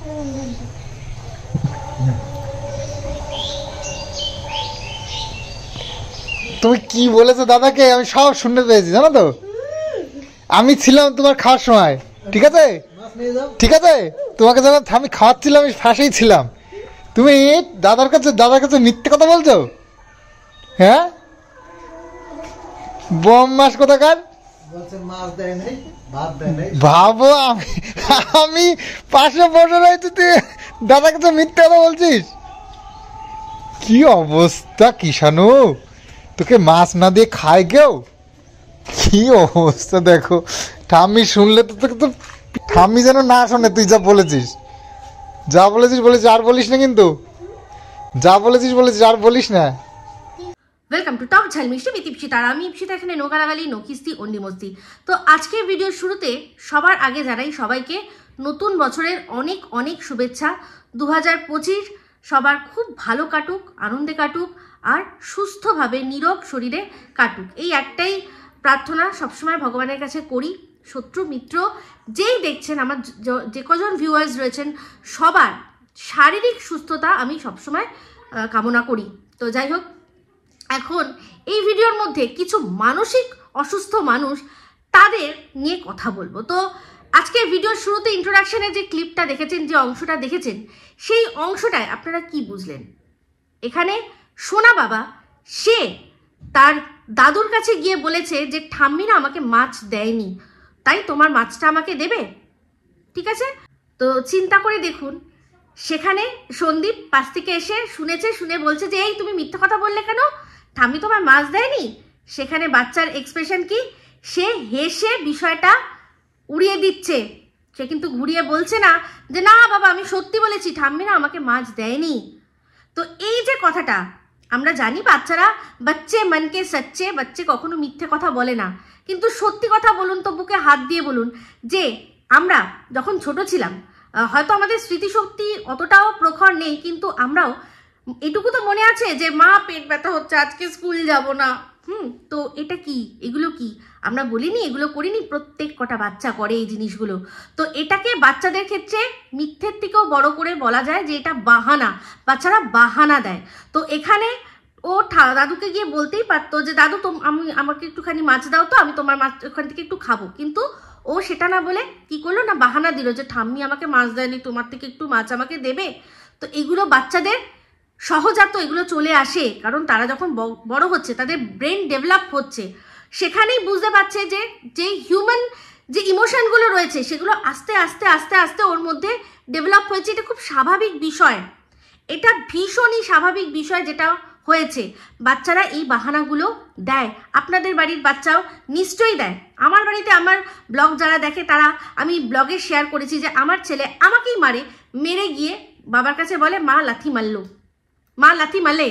তুমি কি বলেছো দাদাকে আমি সব শুনতে পেয়েছি, জানো তো। আমি ছিলাম তোমার খাওয়ার সময়, ঠিক আছে ঠিক আছে, তোমাকে যখন আমি খাওয়াচ্ছিলাম আমি ফাঁসেই ছিলাম। তুমি দাদার কাছে মিথ্যে কথা বলছো, হ্যাঁ? বম মাস কোথাকার ভাবো। আমি পাশে বসে রয়েছি, তুই দাদার কাছে মিথ্যে কথা বলছিস। কি অবস্থা কিষাণু, তোকে মাছ না দিয়ে খায় কেউ? কি অবস্থা দেখো। ঠাম্মি শুনলে তো তোকে তো, ঠাম্মি যেন না শোনে তুই যা বলেছিস বলেছিস, আর বলিস না কিন্তু, যা বলেছিস আর বলিস না। ওয়েলকাম টু টক ঝাল মিষ্টি উইথ ইপসিতা। আর আমি ইপসিতা, এখানে নো গালাগালি, নো কিস্তি, অনলি মস্তি। তো আজকের ভিডিওর শুরুতে সবার আগে জানাই সবাইকে নতুন বছরের অনেক অনেক শুভেচ্ছা। 2025 সবার খুব ভালো কাটুক, আনন্দে কাটুক, আর সুস্থভাবে নীরোগ শরীরে কাটুক, এই একটাই প্রার্থনা সবসময় ভগবানের কাছে করি। শত্রু মিত্র যেই দেখছেন, আমার যে কজন ভিউয়ার্স রয়েছেন, সবার শারীরিক সুস্থতা আমি সবসময় কামনা করি। তো যাই হোক, এখন এই ভিডিওর মধ্যে কিছু মানসিক অসুস্থ মানুষ, তাদের নিয়ে কথা বলবো। তো আজকে ভিডিওর শুরুতে ইন্ট্রোডাকশনে যে ক্লিপটা দেখেছেন, যে অংশটা দেখেছেন, সেই অংশটায় আপনারা কি বুঝলেন? এখানে সোনা বাবা সে তার দাদুর কাছে গিয়ে বলেছে যে ঠাম্মি না আমাকে মাছ দেয়নি, তাই তোমার মাছটা আমাকে দেবে, ঠিক আছে? তো চিন্তা করে দেখুন, সেখানে সন্দীপ পাশ থেকে এসে শুনে বলছে যে এই তুমি মিথ্যা কথা বললে কেন, ঠাম্মি তোমার মাছ দেয়নি। সেখানে বাচ্চার এক্সপ্রেশন কি, সে হেসে বিষয়টা উড়িয়ে দিচ্ছে। সে কিন্তু ঘুরিয়ে বলছে না যে না বাবা আমি সত্যি বলেছি, ঠাম্মি না আমাকে মাছ দেয়নি। তো এই যে কথাটা, আমরা জানি বাচ্চারা বাচ্চে মনকে সচ্চে, বাচ্চে কখনো মিথ্যে কথা বলে না। কিন্তু সত্যি কথা বলুন তো, বুকে হাত দিয়ে বলুন যে আমরা যখন ছোট ছিলাম, হয়তো আমাদের স্মৃতিশক্তি অতটাও প্রখর নেই, কিন্তু আমরাও এটুকু তো মনে আছে যে মা পেট ব্যথা হচ্ছে, আজকে স্কুল যাব না। তো এটা কি, এগুলো কি আমরা বলিনি, এগুলো করিনি? প্রত্যেক কটা বাচ্চা করে এই জিনিসগুলো। তো এটাকে বাচ্চাদের ক্ষেত্রে মিথ্যের থেকেও বড় করে বলা যায় যে এটা বাহানা, বাচ্চারা বাহানা দেয়। তো এখানে ও দাদুকে গিয়ে বলতেই পারতো যে দাদু আমাকে একটুখানি মাছ দাও তো, আমি তোমার মাছ ওখান থেকে একটু খাবো, কিন্তু ও সেটা না বলে কি করলো না, বাহানা দিল যে ঠাম্মি আমাকে মাছ দেয়নি, তোমার থেকে একটু মাছ আমাকে দেবে। তো এগুলো বাচ্চাদের সহজাত, এগুলো চলে আসে, কারণ তারা যখন বড় হচ্ছে, তাদের ব্রেন ডেভেলপ হচ্ছে, সেখানেই বুঝতে পারছে যে হিউম্যান যে ইমোশনগুলো রয়েছে সেগুলো আস্তে আস্তে আস্তে আস্তে ওর মধ্যে ডেভেলপ হয়েছে। এটা খুব স্বাভাবিক বিষয়, এটা ভীষণই স্বাভাবিক বিষয় যেটা হয়েছে। বাচ্চারা এই বাহানাগুলো দেয়, আপনাদের বাড়ির বাচ্চাও নিশ্চয়ই দেয়। আমার বাড়িতে আমার ব্লগ যারা দেখে তারা, আমি ব্লগে শেয়ার করেছি যে আমার ছেলে আমাকেই মেরে গিয়ে বাবার কাছে বলে মা লাথি মারলো, মা লাথি মারলে,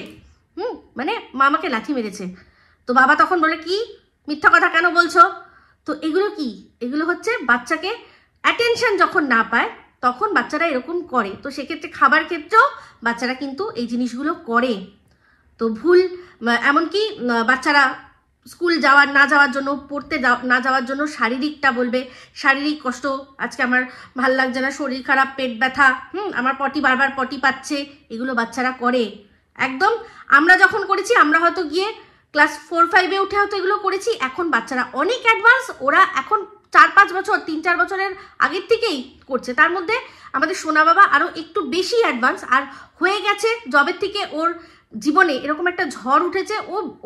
মানে মা আমাকে লাথি মেরেছে। তো বাবা তখন বলে কি মিথ্যা কথা কেন বলছো? তো এগুলো কি, এগুলো হচ্ছে বাচ্চাকে অ্যাটেনশন যখন না পায় তখন বাচ্চারা এরকম করে। তো সেক্ষেত্রে খাবার ক্ষেত্রেও বাচ্চারা কিন্তু এই জিনিসগুলো করে। তো ভুল, এমনকি বাচ্চারা স্কুল না যাওয়ার জন্য, পড়তে না যাওয়ার জন্য শারীরিকটা বলবে, শারীরিক কষ্ট, আজকে আমার ভাল লাগছে না, শরীর খারাপ, পেট ব্যথা, আমার বারবার পটি পাচ্ছে, এগুলো বাচ্চারা করে। একদম আমরা যখন করেছি, আমরা হয়তো গিয়ে ক্লাস 4-5-এ উঠে হয়তো এগুলো করেছি। এখন বাচ্চারা অনেক অ্যাডভান্স, ওরা এখন 4-5 বছর, 3-4 বছরের আগের থেকেই করছে। তার মধ্যে আমাদের সোনা বাবা আরও একটু বেশি অ্যাডভান্স, আর হয়ে গেছে জবের থেকে ওর জীবনে এরকম একটা ঝড় উঠেছে,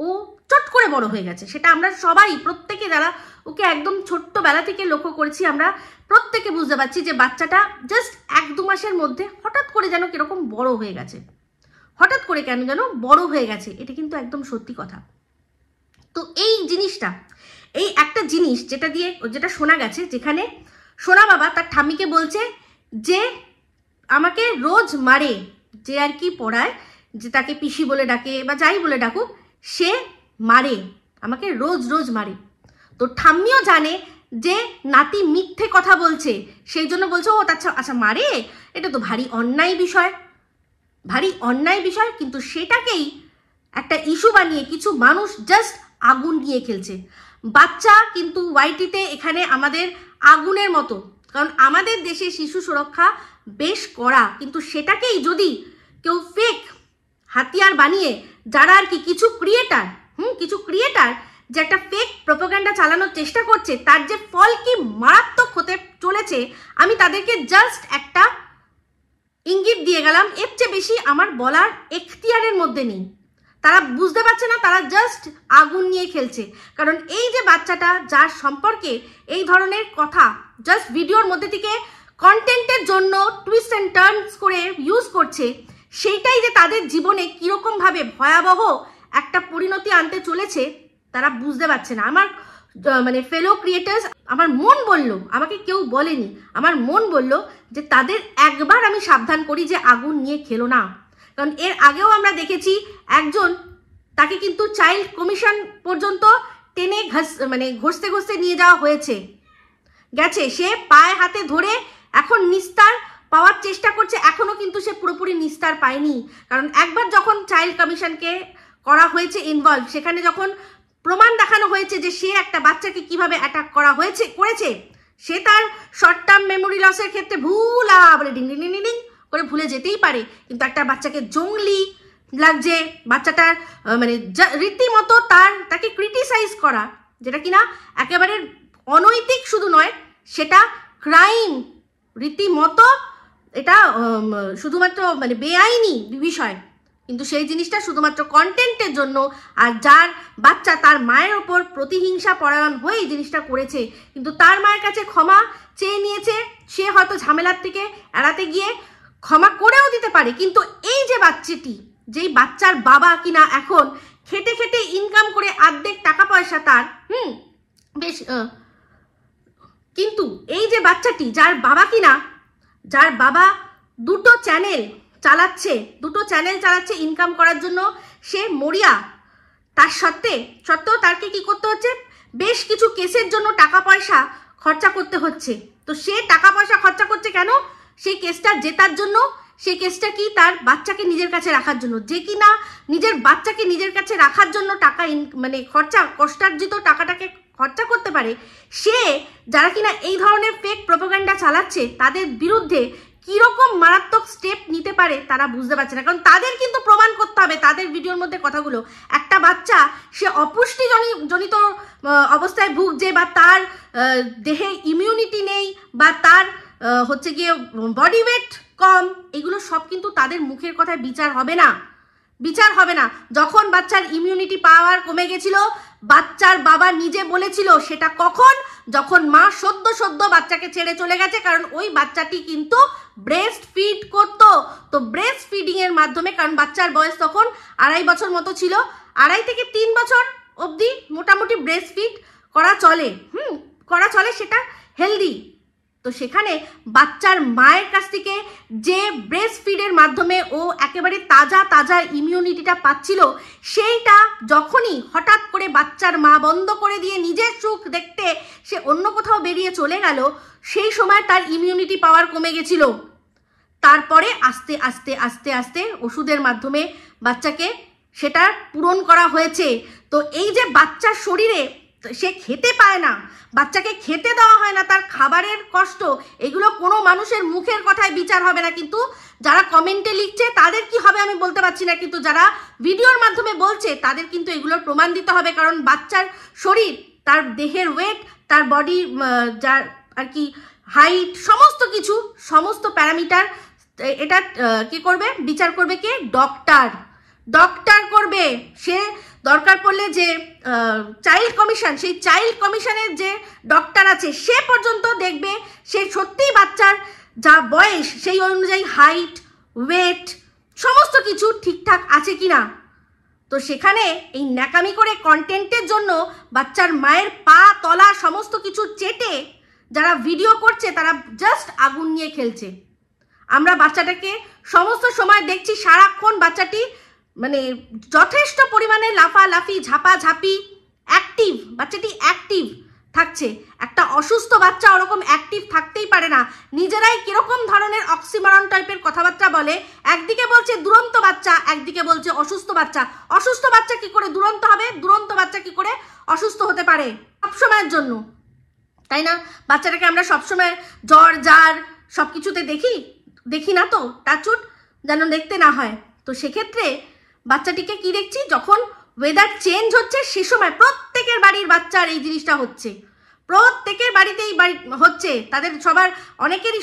ও চট করে বড় হয়ে গেছে। সেটা আমরা সবাই, প্রত্যেকে যারা ওকে একদম ছোট্টবেলা থেকে লক্ষ্য করেছি, আমরা প্রত্যেকে বুঝতে পারছি যে বাচ্চাটা জাস্ট 1-2 মাসের মধ্যে হঠাৎ করে যেন কিরকম বড় হয়ে গেছে, হঠাৎ করে কেন যেন বড় হয়ে গেছে। এটা কিন্তু একদম সত্যি কথা। তো এই জিনিসটা, এই একটা জিনিস যেটা শোনা গেছে, যেখানে সোনা বাবা তার ঠাম্মিকে বলছে যে আমাকে রোজ মারে, যে আর কি পড়ায়, যে তাকে পিসি বলে ডাকে বা যাই বলে ডাকুক, সে মারে, আমাকে রোজ রোজ মারে। তো ঠাম্মিও জানে যে নাতি মিথ্যে কথা বলছে, সেই জন্য বলছে ও আচ্ছা মারে, এটা তো ভারী অন্যায় বিষয়, ভারী অন্যায় বিষয়। কিন্তু সেটাকেই একটা ইস্যু বানিয়ে কিছু মানুষ জাস্ট আগুন নিয়ে খেলছে। বাচ্চা কিন্তু ওয়াইটিতে এখানে আমাদের আগুনের মতো, কারণ আমাদের দেশে শিশু সুরক্ষা বেশ কড়া, কিন্তু সেটাকেই যদি কেউ ফেক হাতিয়ার বানিয়ে, যারা আর কি কিছু ক্রিয়েটার যে একটা ফেক প্রোপাগান্ডা চালানোর চেষ্টা করছে, তার যে ফল কি মারাত্মক হতে চলেছে, আমি তাদেরকে জাস্ট একটা ইঙ্গিত দিয়ে গেলাম। এর চেয়ে বেশি আমার বলার এখতিয়ারের মধ্যে নেই। তারা বুঝতে পারছে না, তারা জাস্ট আগুন নিয়ে খেলছে। কারণ এই যে বাচ্চাটা, যার সম্পর্কে এই ধরনের কথা জাস্ট ভিডিওর মধ্যে থেকে কন্টেন্টের জন্য টুইস্ট অ্যান্ড টার্নস করে ইউজ করছে, সেইটাই যে তাদের জীবনে কীরকমভাবে ভয়াবহ একটা পরিণতি আনতে চলেছে তারা বুঝতে পারছে না। আমার মানে ফেলো ক্রিয়েটার্স, আমার মন বলল, আমাকে কেউ বলেনি, আমার মন বলল যে তাদের একবার আমি সাবধান করি যে আগুন নিয়ে খেলো না। কারণ এর আগেও আমরা দেখেছি একজন, তাকে কিন্তু চাইল্ড কমিশন পর্যন্ত টেনে ঘষতে ঘষতে নিয়ে যাওয়া গেছে। সে পায়ে হাতে ধরে এখন নিস্তার পাওয়ার চেষ্টা করছে, এখনো কিন্তু সে পুরোপুরি নিস্তার পায়নি। কারণ একবার যখন চাইল্ড কমিশনকে করা হয়েছে ইনভলভ, সেখানে যখন প্রমাণ দেখানো হয়েছে যে সে একটা বাচ্চাকে কিভাবে অ্যাটাক করেছে, সে তার শর্ট টার্ম মেমোরি লসের ক্ষেত্রে বলে ডিং ডিং ডিং ডিং করে ভুলে যেতেই পারে, কিন্তু একটা বাচ্চাকে জঙ্গলি লাগছে, বাচ্চাটার মানে রীতিমতো তাকে ক্রিটিসাইজ করা, যেটা কিনা একেবারে অনৈতিক শুধু নয়, সেটা ক্রাইম রীতিমতো, এটা শুধুমাত্র মানে বেআইনি বিষয়, কিন্তু সেই জিনিসটা শুধুমাত্র কন্টেন্টের জন্য, আর যার বাচ্চা তার মায়ের ওপর প্রতিহিংসা পরায়ণ হয়ে এই জিনিসটা করেছে, কিন্তু তার মায়ের কাছে ক্ষমা চেয়ে নিয়েছে। সে হয়তো ঝামেলার থেকে এড়াতে গিয়ে ক্ষমা করেও দিতে পারে, কিন্তু এই যে বাচ্চাটি, যেই বাচ্চার বাবা কিনা এখন খেটে খেটে ইনকাম করে অর্ধেক টাকা পয়সা তার বেশ, কিন্তু এই যে বাচ্চাটি, যার বাবা দুটো চ্যানেল চালাচ্ছে ইনকাম করার জন্য, সে মরিয়া, তার সত্ত্বেও তাকে কি করতে হচ্ছে, বেশ কিছু কেসের জন্য টাকা পয়সা খরচা করতে হচ্ছে। তো সে টাকা পয়সা খরচা করছে কেন? সেই কেসটা জেতার জন্য। সেই কেসটা কি, তার বাচ্চাকে নিজের কাছে রাখার জন্য। যে কিনা নিজের বাচ্চাকে নিজের কাছে রাখার জন্য টাকা মানে কষ্টার্জিত টাকাটাকে খরচা করতে পারে, সে যারা কিনা এই ধরনের ফেক প্রোপাগান্ডা চালাচ্ছে, তাদের বিরুদ্ধে কিরকম মারাত্মক স্টেপ নিতে পারে তারা বুঝতে পারছে না। কারণ তাদের কিন্তু প্রমাণ করতে হবে তাদের ভিডিওর মধ্যে কথাগুলো। একটা বাচ্চা, সে অপুষ্টিজনিত অবস্থায় ভুগছে, বা তার দেহে ইমিউনিটি নেই, বা তার হচ্ছে গিয়ে বডি ওয়েট কম, এগুলো সব কিন্তু তাদের মুখের কথায় বিচার হবে না। যখন বাচ্চার ইমিউনিটি পাওয়ার কমে গেছিল, বাচ্চার বাবা নিজে বলেছিল, সেটা কখন, যখন মা সদ্য বাচ্চাকে ছেড়ে চলে গেছে। কারণ ওই বাচ্চাটি কিন্তু ব্রেস্ট ফিড করতো। তো ব্রেস্ট ফিডিং এর মাধ্যমে, কারণ বাচ্চার বয়স তখন 2.5 বছর মতো ছিল, 2.5 থেকে 3 বছর অবধি মোটামুটি ব্রেস্ট ফিড করা চলে, সেটা হেলদি। তো সেখানে বাচ্চার মায়ের কাছ থেকে যে ব্রেস্ট ফিডের মাধ্যমে ও একেবারে তাজা ইমিউনিটিটা পাচ্ছিল, সেইটা যখনই হঠাৎ করে বাচ্চার মা বন্ধ করে দিয়ে নিজের সুখ দেখতে সে অন্য কোথাও বেরিয়ে চলে গেল, সেই সময় তার ইমিউনিটি পাওয়ার কমে গেছিল। তারপরে আস্তে ওষুধের মাধ্যমে বাচ্চাকে সেটা পূরণ করা হয়েছে। তো এই যে বাচ্চার শরীরে সে খেতে পায় না, বাচ্চাকে খেতে দেওয়া হয় না, তার খাবারের কষ্ট, এগুলো কোনো মানুষের মুখের কথায় বিচার হবে না। কিন্তু যারা কমেন্টে লিখছে তাদের কি হবে আমি বলতে পারছি না, কিন্তু যারা ভিডিওর মাধ্যমে বলছে তাদের কিন্তু এগুলোর প্রমাণ দিতে হবে। কারণ বাচ্চার শরীর, তার দেহের ওয়েট, তার বডি, যার আর কি হাইট, সমস্ত প্যারামিটার, এটা কি করবে, বিচার করবে কে? ডক্টর করবে। সে দরকার পড়লে যে চাইল্ড কমিশন, সেই চাইল্ড কমিশনের যে ডক্টর আছে, সে পর্যন্ত দেখবে সে সত্যিই বাচ্চার যা বয়স সেই অনুযায়ী হাইট, ওয়েট, সমস্ত কিছু ঠিকঠাক আছে কিনা। তো সেখানে এই ন্যাকামি করে কন্টেন্টের জন্য বাচ্চার মায়ের পা তলা সমস্ত কিছু চেটে যারা ভিডিও করছে, তারা জাস্ট আগুন নিয়ে খেলছে। আমরা বাচ্চাটাকে সমস্ত সময় দেখছি, সারাক্ষণ বাচ্চাটি মানে যথেষ্ট পরিমাণে লাফালাফি, ঝাপাঝাপি, বাচ্চাটি অ্যাক্টিভ থাকছে। একটা অসুস্থ বাচ্চা ওরকম অ্যাক্টিভ থাকতেই পারে না। নিজেরাই কিরকম ধরনের অক্সিমরন টাইপের কথাবার্তা বলে, একদিকে বলছে দুরন্ত বাচ্চা, একদিকে বলছে অসুস্থ বাচ্চা। অসুস্থ বাচ্চা কি করে দুরন্ত হবে? দুরন্ত বাচ্চা কি করে অসুস্থ হতে পারে? সবসময়ের জন্য। তাই না? বাচ্চাটাকে আমরা সবসময় জ্বর জার সব কিছুতে দেখি না তো, টাচুট যেন দেখতে না হয়। তো সেক্ষেত্রে বাচ্চাটিকে কি দেখছি, যখন ওয়েদার চেঞ্জ হচ্ছে সে সময় প্রত্যেকের বাড়ির বাচ্চার এই জিনিসটা হচ্ছে, প্রত্যেকের বাড়িতেই হচ্ছে, তাদের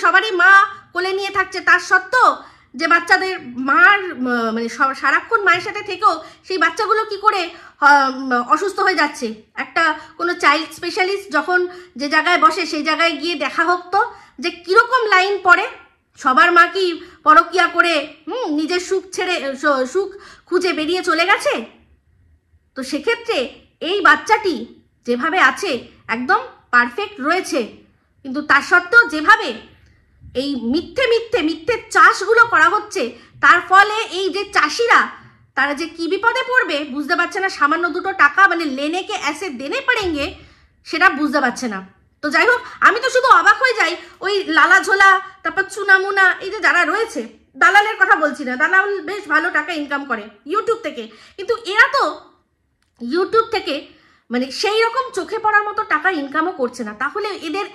সবারই মা কোলে নিয়ে থাকছে, তার সত্ত্বেও যে বাচ্চাদের মার মানে সারাক্ষণ মায়ের সাথে থেকেও সেই বাচ্চাগুলো কি করে অসুস্থ হয়ে যাচ্ছে। একটা কোনো চাইল্ড স্পেশালিস্ট যখন যে জায়গায় বসে সেই জায়গায় গিয়ে দেখা হোক তো, যে কীরকম লাইন পড়ে। সবার মা কি পরকিয়া করে নিজের সুখ খুঁজে বেরিয়ে চলে গেছে? তো সেক্ষেত্রে এই বাচ্চাটি যেভাবে আছে একদম পারফেক্ট রয়েছে, কিন্তু তার সত্ত্বেও যেভাবে এই মিথ্যে চাষগুলো করা হচ্ছে, তার ফলে এই যে চাষিরা তারা যে কি বিপদে পড়বে বুঝতে পারছে না। সামান্য দুটো টাকা মানে লেনে কে এসে দেনে পড়েঙ্গে সেটা বুঝতে পারছে না। তো যাই হোক, আমি তো শুধু অবাক হয়ে যাই ওই লালা ঝোলা, তারপর চুনামুনা, এই যে যারা রয়েছে, দালালের কথা বলছি না, দালাল বেশ ভালো টাকা ইনকাম করে ইউটিউব থেকে, কিন্তু এরা তো ইউটিউব থেকে মানে সেই রকম চোখে পড়ার মতো টাকা ইনকামও করছে না। তাহলে এদের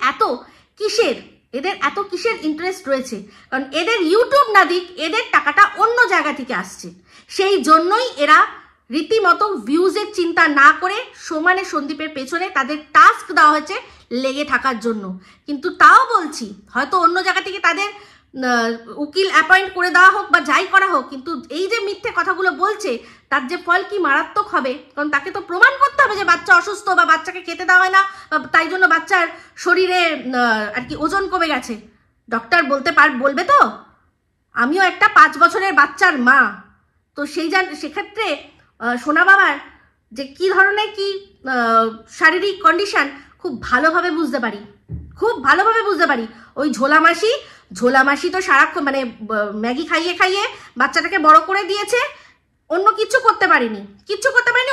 এত কিসের ইন্টারেস্ট রয়েছে? কারণ এদের ইউটিউব না দিক, এদের টাকাটা অন্য জায়গা থেকে আসছে। সেই জন্যই এরা রীতিমতো ভিউজের চিন্তা না করে সমানে সন্দীপের পেছনে তাদের টাস্ক দেওয়া হয়েছে লেগে থাকার জন্য। কিন্তু তাও বলছি, হয়তো অন্য জায়গা থেকে তাদের উকিল অ্যাপয়েন্ট করে দেওয়া হোক বা যাই করা হোক, কিন্তু এই যে মিথ্যে কথাগুলো বলছে তার যে ফল কি মারাত্মক হবে। কারণ তাকে তো প্রমাণ করতে হবে যে বাচ্চা অসুস্থ বা বাচ্চাকে খেতে দেওয়া হয় না, তাই জন্য বাচ্চার শরীরে আর কি ওজন কমে গেছে। ডক্টর বলবে তো আমিও একটা 5 বছরের বাচ্চার মা, তো সেক্ষেত্রে সোনা বাবার যে কি ধরনের কি শারীরিক কন্ডিশন খুব ভালোভাবে বুঝতে পারি। ওই ঝোলা মাসি তো সারাক্ষণ মানে ম্যাগি খাইয়ে বাচ্চাটাকে বড় করে দিয়েছে, অন্য কিচ্ছু করতে পারেনি।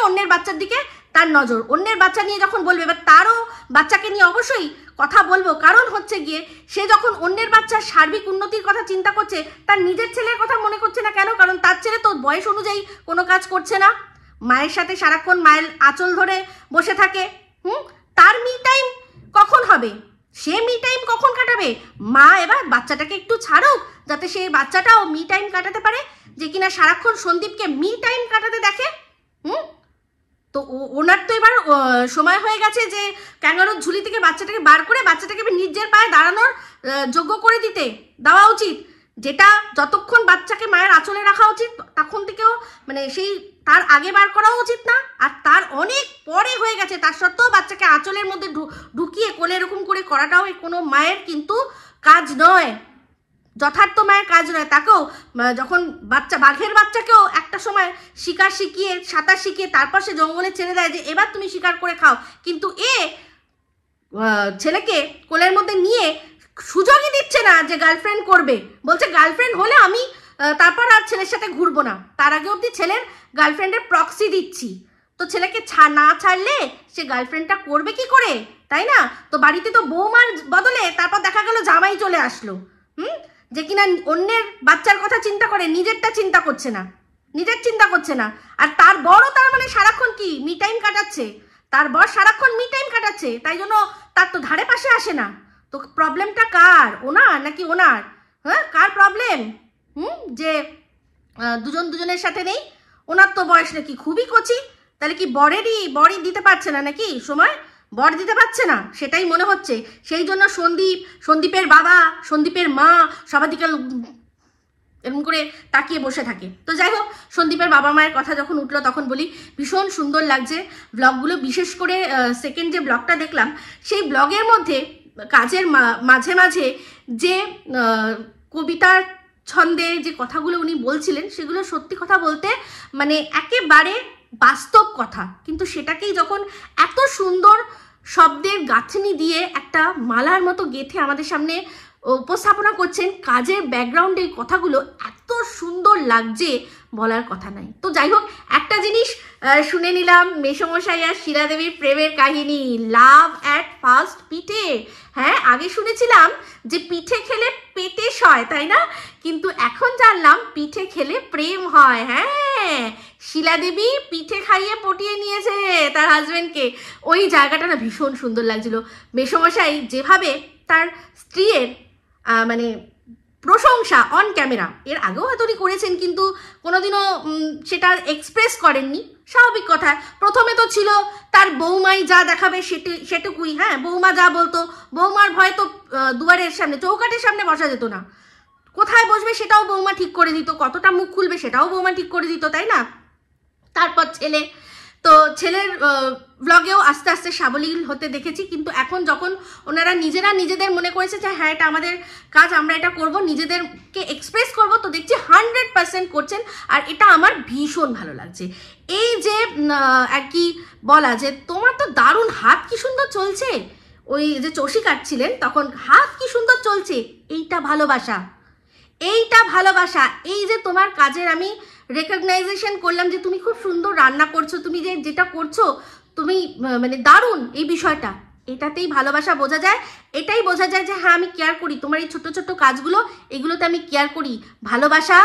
অন্যের বাচ্চার দিকে তার নজর, অন্যের বাচ্চা নিয়ে যখন বলবে, এবার তারও বাচ্চাকে নিয়ে অবশ্যই কথা বলবো, কারণ হচ্ছে গিয়ে সে যখন অন্যের বাচ্চার সার্বিক উন্নতির কথা চিন্তা করছে, তার নিজের ছেলের কথা মনে করছে না কেন? কারণ তার ছেলে তো বয়স অনুযায়ী কোনো কাজ করছে না, মায়ের সাথে সারাক্ষণ মায়ের আঁচল ধরে বসে থাকে। তার মি টাইম কখন হবে? সে মি টাইম কখন কাটাবে? মা এবার বাচ্চাটাকে একটু ছাড়ুক, যাতে সেই বাচ্চাটাও মি টাইম কাটাতে পারে, যে কিনা সারাক্ষণ সন্দীপকে মি টাইম কাটাতে দেখে। তো ওনার তো এবার সময় হয়ে গেছে যে ক্যাঙ্গারুর ঝুলি থেকে বাচ্চাটাকে বার করে বাচ্চাটাকে নিজের পায়ে দাঁড়ানোর যোগ্য করে দেওয়া উচিত। যেটা যতক্ষণ বাচ্চাকে মায়ের আঁচলে রাখা উচিত তখন থেকেও মানে সেই তার আগে বার করাও উচিত না, আর তার অনেক পরে হয়ে গেছে, তার সত্ত্বেও বাচ্চাকে আঁচলের মধ্যে ঢুকিয়ে কোলে এরকম করে করাটাও কোনো মায়ের কিন্তু কাজ নয়, যথার্থ মায়ের কাজ নয়। তাকেও যখন বাঘের বাচ্চাকেও একটা সময় শিকার শিখিয়ে সাঁতার শিখিয়ে তারপর সে জঙ্গলে ছেড়ে দেয় যে এবার তুমি শিকার করে খাও, কিন্তু ছেলেকে কোলের মধ্যে নিয়ে সুযোগই দিচ্ছে না যে গার্লফ্রেন্ড করবে। বলছে গার্লফ্রেন্ড হলে আমি তারপর আর ছেলের সাথে ঘুরবো না, তার আগে অবধি ছেলের গার্লফ্রেন্ডের প্রক্সি দিচ্ছি। তো ছেলেকে না ছাড়লে সে গার্লফ্রেন্ডটা করবে কি করে, তাই না? তো বাড়িতে তো বৌমার বদলে তারপর দেখা গেল জামাই চলে আসলো, যে কিনা অন্যের বাচ্চার কথা চিন্তা করে, নিজেরটা চিন্তা করছে না। আর তার বড় তার মানে সারাক্ষণ কি মি টাইম কাটাচ্ছে, তাই জন্য তার তো ধারে পাশে আসে না। তো প্রবলেমটা কার? ওনার নাকি ওনার? কার প্রবলেম? যে দুজনের সাথে নেই। ওনার তো বয়স নাকি খুবই কচি, তাহলে কি বরই দিতে পারছে না নাকি? সময় বর দিতে পারছে না, সেটাই মনে হচ্ছে। সেই জন্য সন্দীপের বাবা, সন্দীপের মা সবার দিকে এরকম করে তাকিয়ে বসে থাকে। তো যাই হোক, সন্দীপের বাবা মায়ের কথা যখন উঠলো তখন বলি ভীষণ সুন্দর লাগছে ব্লগগুলো। বিশেষ করে সেকেন্ড যে ব্লগটা দেখলাম, সেই ব্লগের মধ্যে কাজের মাঝে মাঝে যে কবিতার ছন্দে যে কথাগুলো উনি বলছিলেন, সেগুলো সত্যি কথা বলতে মানে একেবারে বাস্তব কথা, কিন্তু সেটাকেই যখন এত সুন্দর শব্দের গাঁথনি দিয়ে একটা মালার মতো গেঁথে আমাদের সামনে উপস্থাপনা করছেন, কাজের ব্যাকগ্রাউন্ডে কথাগুলো এত সুন্দর লাগছে বলার কথা নাই। তো যাই হোক, একটা জিনিস শুনে নিলাম, মেসমশাই আর শিলাদেবীর প্রেমের কাহিনী, লাভ অ্যাট ফার্স্ট পিঠে। হ্যাঁ, আগে শুনেছিলাম যে পিঠে খেলে পেটেশ হয়, তাই না? কিন্তু এখন জানলাম পিঠে খেলে প্রেম হয়। হ্যাঁ, শিলা দেবী পিঠে খাইয়ে পটিয়ে নিয়েছে তার হাজবেন্ডকে। ওই জায়গাটা না ভীষণ সুন্দর লাগছিল। মেসোমশাই যেভাবে তার স্ত্রীর মানে প্রশংসা অন ক্যামেরা, এর আগেও হয়তো উনি করেছেন কিন্তু কোনোদিনও সেটা এক্সপ্রেস করেননি, স্বাভাবিক কথা। প্রথমে তো ছিল তার বৌমাই যা দেখাবে সেটুকুই, হ্যাঁ, বৌমা যা বলতো, বৌমার ভয় তো দুয়ারের সামনে চৌকাঠের সামনে বসা যেত না, কোথায় বসবে সেটাও বৌমা ঠিক করে দিত, কতটা মুখ খুলবে সেটাও বৌমা ঠিক করে দিত, তাই না? তারপর ছেলে, তো ছেলের ব্লগেও আস্তে আস্তে সাবলীল হতে দেখেছি। কিন্তু এখন যখন ওনারা নিজেদের মনে করেছে যে হ্যাঁ এটা আমাদের কাজ, আমরা এটা করব, নিজেদেরকে এক্সপ্রেস করব, তো দেখছি 100% করছেন। আর এটা আমার ভীষণ ভালো লাগছে। এই যে আর কি বলা যে তোমার তো দারুণ হাত কি সুন্দর চলছে, ওই যে চষি কাটছিলেন তখন হাত কি সুন্দর চলছে, এইটা ভালোবাসা, এইটা ভালোবাসা। এই যে তোমার কাজের আমি রেকগনাইজেশন করলাম যে তুমি খুব সুন্দর রান্না করছো, তুমি যেটা করছো তুমি মানে দারুণ, এই বিষয়টা, এটাতেই ভালোবাসা বোঝা যায়। এটাই বোঝা যায় যে হ্যাঁ আমি কেয়ার করি, তোমার এই ছোট ছোট কাজগুলো, এগুলোতে আমি কেয়ার করি। ভালোবাসা।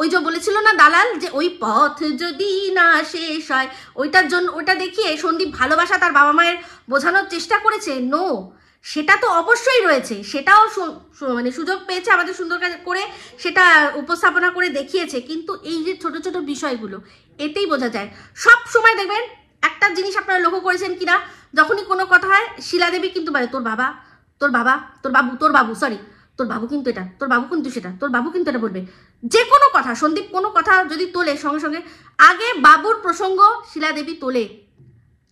ওই যে বলেছিল না দালাল যে ওই পথ যদি না শেষ হয়, ওইটার জন্য, ওইটা দেখিয়ে সন্দীপ ভালোবাসা তার বাবা মায়ের বোঝানোর চেষ্টা করেছে। নো, সেটা তো অবশ্যই রয়েছে, সেটাও মানে সুযোগ পেয়েছে আমাদের সুন্দর করে সেটা উপস্থাপনা করে দেখিয়েছে। কিন্তু এই যে ছোট ছোট বিষয়গুলো, এতেই বোঝা যায়। সব সময় দেখবেন একটা জিনিস আপনারা লক্ষ্য করেছেন কিনা, যখনই কোনো কথা হয় শিলা দেবী কিন্তু বলে তোর বাবা, তোর বাবা, তোর বাবু সরি, তোর বাবু কিন্তু এটা, তোর বাবু কিন্তু সেটা, তোর বাবু কিন্তু এটা বলবে। যে কোনো কথা, সন্দীপ কোনো কথা যদি তোলে সঙ্গে সঙ্গে আগে বাবুর প্রসঙ্গ শিলা দেবী তোলে।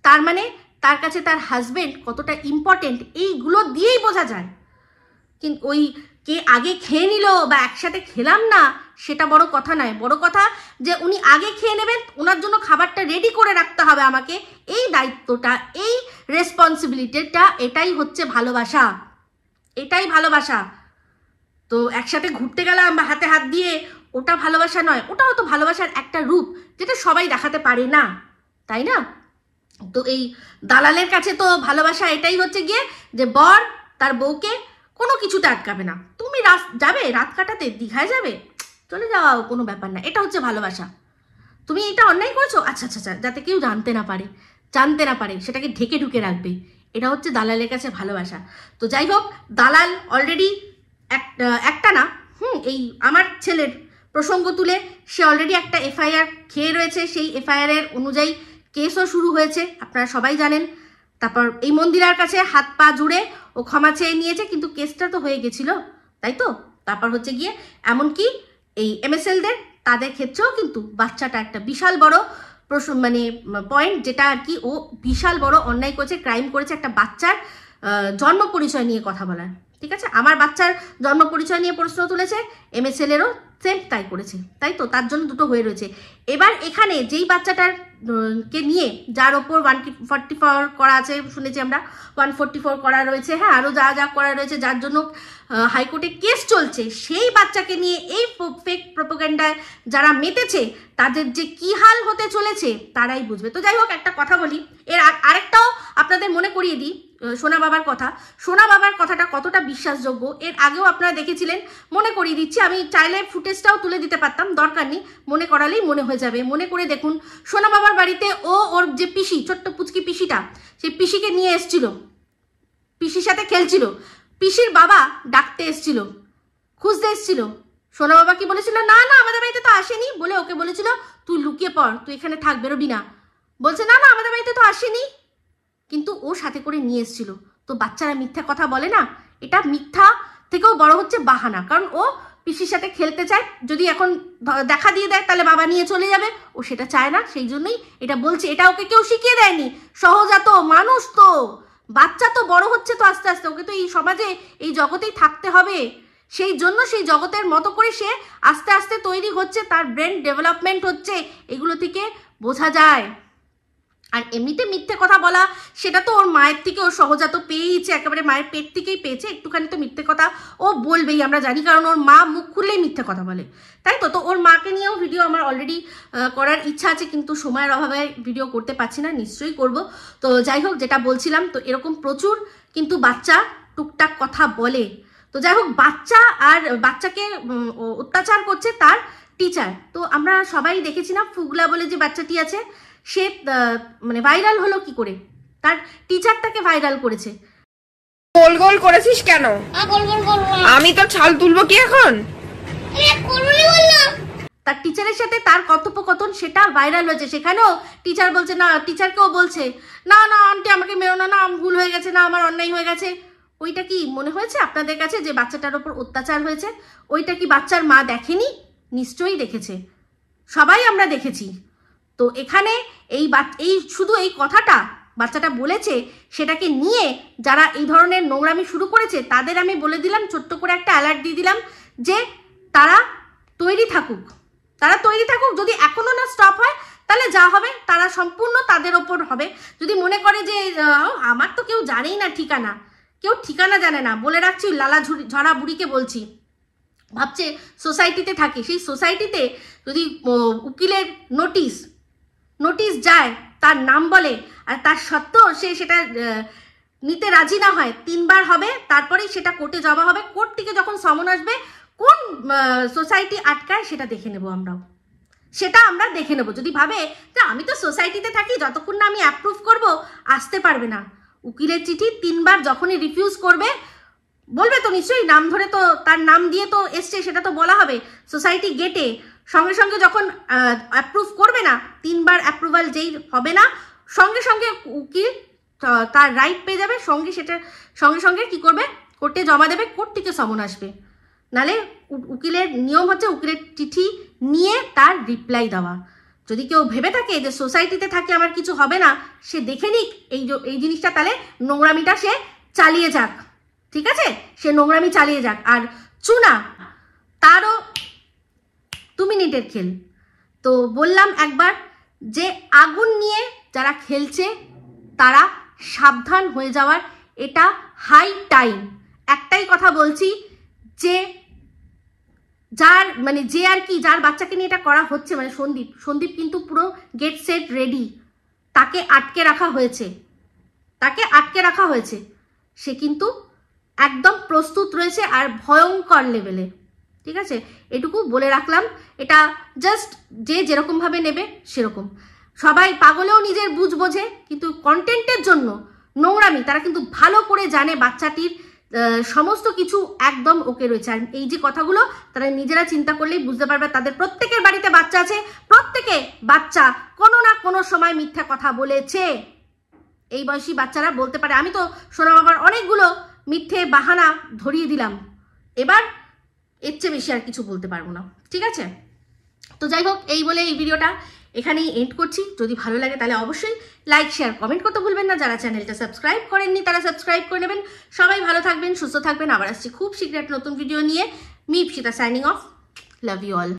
তার মানে তার কাছে তার হাজবেন্ড কতটা ইম্পর্টেন্ট, এইগুলো দিয়েই বোঝা যায়। কিন্তু ওই কে আগে খেয়ে নিল বা একসাথে খেলাম না সেটা বড় কথা নয়, বড় কথা যে উনি আগে খেয়ে নেবেন, ওনার জন্য খাবারটা রেডি করে রাখতে হবে আমাকে, এই দায়িত্বটা, এই রেসপন্সিবিলিটিটা, এটাই হচ্ছে ভালোবাসা, এটাই ভালোবাসা। তো একসাথে ঘুরতে গেলাম বা হাতে হাত দিয়ে, ওটা ভালোবাসা নয়, ওটাও তো ভালোবাসার একটা রূপ যেটা সবাই দেখাতে পারে না, তাই না? তো এই দালালের কাছে তো ভালোবাসা এটাই হচ্ছে গিয়ে যে বর তার বউকে কোনো কিছুতে আটকাবে না, তুমি যাবে রাত কাটাতে, দীঘায় যাবে, চলে যাওয়া, কোনো ব্যাপার না, এটা হচ্ছে ভালোবাসা। তুমি এটা অন্যায় করছো, আচ্ছা আচ্ছা আচ্ছা, যাতে কেউ জানতে না পারে সেটাকে ঢেকে ঢুকে রাখবে, এটা হচ্ছে দালালের কাছে ভালোবাসা। তো যাই হোক, দালাল অলরেডি একটা না, এই আমার ছেলের প্রসঙ্গ তুলে সে অলরেডি একটা এফআইআর খেয়ে রয়েছে, সেই এফআইআর এর অনুযায়ী কেসও শুরু হয়েছে, আপনারা সবাই জানেন। তারপর এই মন্দিরার কাছে হাত পা জুড়ে ও ক্ষমা চেয়ে নিয়েছে, কিন্তু কেসটা তো হয়ে গেছিল, তাই তো? তারপর হচ্ছে গিয়ে এমনকি এই এমএসএলদের তাদের ক্ষেত্রেও কিন্তু বাচ্চাটা একটা বিশাল বড় মানে পয়েন্ট, যেটা আর কি ও বিশাল বড় অন্যায় করেছে, ক্রাইম করেছে, একটা বাচ্চার জন্ম পরিচয় নিয়ে কথা বলার, ঠিক আছে? আমার বাচ্চার জন্ম পরিচয় নিয়ে প্রশ্ন তুলেছে, এমএসএলেরও সেম তাই করেছে, তাই তো? তার জন্য দুটো হয়ে রয়েছে। এবার এখানে যেই বাচ্চাটার কে নিয়ে যার ওপর 144 করা আছে, শুনেছি আমরা 144 করা রয়েছে, হ্যাঁ, আরও যা যা করা রয়েছে, যার জন্য হাইকোর্টে কেস চলছে, সেই বাচ্চাকে নিয়ে এই ফেক প্রোপাগান্ডায় যারা মেতেছে তাদের যে কি হাল হতে চলেছে তারাই বুঝবে। তো যাই হোক, একটা কথা বলি, এর আরেকটাও আপনাদের মনে করিয়ে দিই, সোনা বাবার কথা। সোনা বাবার কথাটা কতটা বিশ্বাসযোগ্য এর আগেও আপনারা দেখেছিলেন, মনে করিয়ে দিচ্ছি। আমি চাইলে ফুটেজটাও তুলে দিতে পারতাম, দরকার নেই, মনে করালেই মনে হয়ে যাবে। মনে করে দেখুন, সোনা বাবার বাড়িতে ওর যে পিসি, ছোট্ট পুচকি পিসিটা, সেই পিসিকে নিয়ে এসছিল, পিসির সাথে খেলছিল, পিসির বাবা ডাকতে এসছিল, খুঁজতে এসছিল। সোনা বাবা কি বলেছিল, না না আমাদের বাড়িতে তো আসেনি, বলে ওকে বলেছিল তুই লুকিয়ে পড়, তুই এখানে থাক, বেরোবি না। বলছে না না আমাদের বাড়িতে তো আসেনি, কিন্তু ও সাথে করে নিয়ে এসেছিল। তো বাচ্চারা মিথ্যা কথা বলে না, এটা মিথ্যা থেকেও বড় হচ্ছে বাহানা, কারণ ও পিসির সাথে খেলতে চায়, যদি এখন দেখা দিয়ে দেয় তাহলে বাবা নিয়ে চলে যাবে, ও সেটা চায় না, সেই জন্যই এটা বলছে। এটা ওকে কেউ শিখিয়ে দেয়নি, সহজাত মানুষ তো, বাচ্চা তো বড় হচ্ছে তো আস্তে আস্তে, ওকে তো এই সমাজে এই জগতেই থাকতে হবে, সেই জন্য সেই জগতের মতো করে সে আস্তে আস্তে তৈরি হচ্ছে, তার ব্রেন ডেভেলপমেন্ট হচ্ছে, এগুলো থেকে বোঝা যায়। আর এমনিতে মিথ্যে কথা বলা সেটা তো ওর মায়ের থেকে ও সহজাত পেয়েইছে, একেবারে মায়ের পেট থেকেই পেয়েছে, একটুখানি তো মিথ্যে কথা ও বলবেই, আমরা জানি, কারণ ওর মা মুখ খুললেই মিথ্যে কথা বলে, তাই তো? তো ওর মাকে নিয়েও ভিডিও আমার অলরেডি করার ইচ্ছা আছে, কিন্তু সময়ের অভাবে ভিডিও করতে পারছি না, নিশ্চয়ই করব। তো যাই হোক, যেটা বলছিলাম, তো এরকম প্রচুর কিন্তু বাচ্চা টুকটাক কথা বলে। তো যাই হোক, বাচ্চা আর বাচ্চাকে অত্যাচার করছে তার টিচার। তো আমরা সবাই দেখেছি না, ফুগলা বলে যে বাচ্চাটি আছে, সে মানে ভাইরাল হলো কি করে, তার টিচার তাকে ভাইরাল করেছে। গোল গোল করেছিস কেন? আমি তো ছাল তুলবো কি এখন? তার টিচারের সাথে তার কথোপকথন সেটা ভাইরাল হয়েছে। সেখানেও টিচার বলছে না, টিচারকেও বলছে না না আন্টি আমাকে মেরো না, না ভুল হয়ে গেছে, না আমার অন্যায় হয়ে গেছে। ওইটা কি মনে হয়েছে আপনাদের কাছে যে বাচ্চাটার ওপর অত্যাচার হয়েছে? ওইটা কি বাচ্চার মা দেখেনি? নিশ্চয়ই দেখেছে, সবাই আমরা দেখেছি। তো এখানে এই শুধু এই কথাটা বাচ্চাটা বলেছে, সেটাকে নিয়ে যারা এই ধরনের নোংরামি শুরু করেছে তাদের আমি বলে দিলাম, ছোট্ট করে একটা অ্যালার্ট দিয়ে দিলাম যে তারা তৈরি থাকুক, যদি এখনো না স্টপ হয় তাহলে যা হবে তারা সম্পূর্ণ তাদের ওপর হবে। যদি মনে করে যে আমার তো কেউ জানেই না ঠিকানা, কেউ ঠিকানা জানে না, বলে রাখছি লালা ঝরা বুড়িকে বলছি, ভাবছে সোসাইটিতে থাকে, সেই সোসাইটিতে যদি উকিলের নোটিশ যায়, তার নাম বলে, আর তার সত্ত্বেও সে সেটা নিতে রাজি না হয়, 3 বার হবে, তারপরেই সেটা কোর্টে জমা হবে। কোর্ট থেকে যখন সমন আসবে, কোন সোসাইটি আটকায় সেটা দেখে নেব আমরাও, সেটা আমরা দেখে নেব। যদি ভাবে যে আমি তো সোসাইটিতে থাকি, যতক্ষণ না আমি অ্যাপ্রুভ করব আসতে পারবে না। উকিলের চিঠি 3 বার যখনই রিফিউজ করবে, বলবে তো নিশ্চয়ই, নাম ধরে তো তার নাম দিয়ে তো এসছে, সেটা তো বলা হবে সোসাইটি গেটে। সঙ্গে সঙ্গে যখন অ্যাপ্রুভ করবে না, 3 বার অ্যাপ্রুভাল যেই হবে না, সঙ্গে সঙ্গে উকিল তার রাইট পেয়ে যাবে, সঙ্গে সঙ্গে কি করবে, কোর্টে জমা দেবে, কোর্ট থেকে সমন আসবে। নালে উকিলের নিয়ম হচ্ছে উকিলের চিঠি নিয়ে তার রিপ্লাই দেওয়া। যদি কেউ ভেবে থাকে যে সোসাইটিতে থাকে আমার কিছু হবে না, সে দেখে নিক এই জিনিসটা, তাহলে নোংরামিটা সে চালিয়ে যাক, ঠিক আছে, সে নোংরামি চালিয়ে যাক। আর চুনা, তারও 2 মিনিটের খেল। তো বললাম একবার যে আগুন নিয়ে যারা খেলছে তারা সাবধান হয়ে যাওয়ার, এটা হাই টাইম। একটাই কথা বলছি, যে যার বাচ্চাকে নিয়ে এটা করা হচ্ছে, মানে সন্দীপ কিন্তু পুরো গেট সেট রেডি, তাকে আটকে রাখা হয়েছে, সে কিন্তু একদম প্রস্তুত রয়েছে, আর ভয়ঙ্কর লেভেলে, ঠিক আছে, এটুকু বলে রাখলাম। এটা জাস্ট যে যেরকমভাবে নেবে সেরকম। সবাই পাগলেও নিজের বুঝ বোঝে, কিন্তু কন্টেন্টের জন্য নোংরামি তারা কিন্তু ভালো করে জানে বাচ্চাটির সমস্ত কিছু একদম ওকে রয়েছে। আর এই যে কথাগুলো তারা নিজেরা চিন্তা করলেই বুঝতে পারবে, তাদের প্রত্যেকের বাড়িতে বাচ্চা আছে, প্রত্যেকে বাচ্চা কোনো না কোনো সময় মিথ্যা কথা বলেছে। এই বয়সী বাচ্চারা বলতে পারে। আমি তো সোনা বাবার অনেকগুলো মিথ্যে বাহানা ধরিয়ে দিলাম, এবার এর চেয়ে বেশি আর কিছু বলতে পারবো না, ঠিক আছে। তো যাই হোক, এই বলে এই ভিডিওটা এখানেই এন্ড করছি। যদি ভালো লাগে তাহলে অবশ্যই লাইক শেয়ার কমেন্ট করতে ভুলবেন না। যারা চ্যানেলটা সাবস্ক্রাইব করেননি তারা সাবস্ক্রাইব করে নেবেন। সবাই ভালো থাকবেন, সুস্থ থাকবেন। আবার আসছি খুব শীঘ্রই একটা নতুন ভিডিও নিয়ে। Me Ipsita signing off. Love you all.